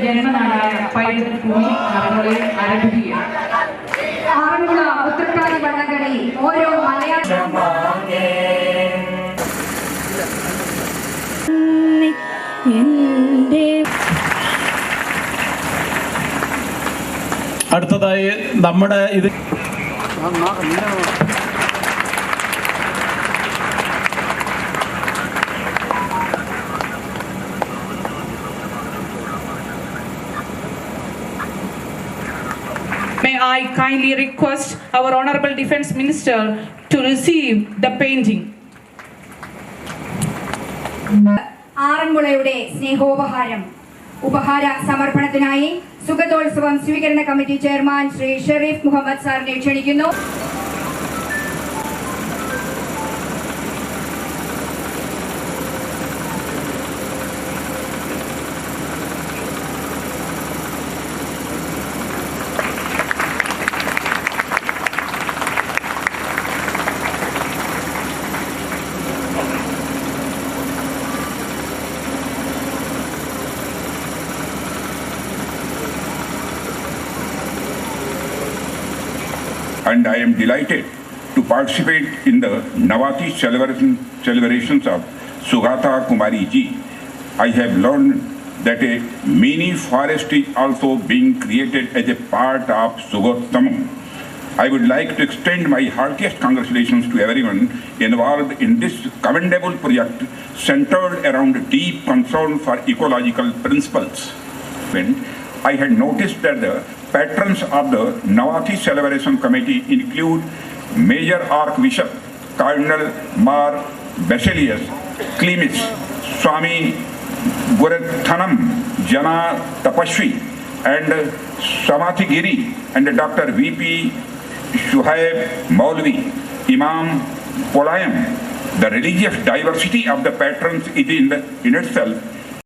ജന്മനാടായ പൈതൃക ഭൂമി നമ്മളെ ആരംഭിക്കുകയാണ്. ആറന്മുള ഉത്രട്ടാതി വള്ളംകളി ഓരോ മലയാള അടുത്തതായി നമ്മുടെ ഇത് May I kindly request our Honorable Defence Minister to receive the painting. ആറന്മുളയുടെ സ്നേഹോപഹാരം ഉപഹാര സമർപ്പണത്തിനായി സുഗതോത്സവം സ്വീകരണ കമ്മിറ്റി ചെയർമാൻ ശ്രീ ഷെരീഫ് മുഹമ്മദ് സാറിനെ ക്ഷണിക്കുന്നു. And I am delighted to participate in the Navati celebrations of Sugata Kumari ji. I have learned that a mini forest is also being created as a part of Sugottamam. I would like to extend my heartiest congratulations to everyone involved in this commendable project centered around deep concern for ecological principles. I had noticed that the patrons of the Navati Celebration Committee include Major Archbishop Cardinal Mar Basilius Clemens, Swami Gurathanam Jana Tapashwi, and Samathigiri, and Dr. V.P. Shuhaib Maulvi, Imam Polayam. The religious diversity of the patrons is in itself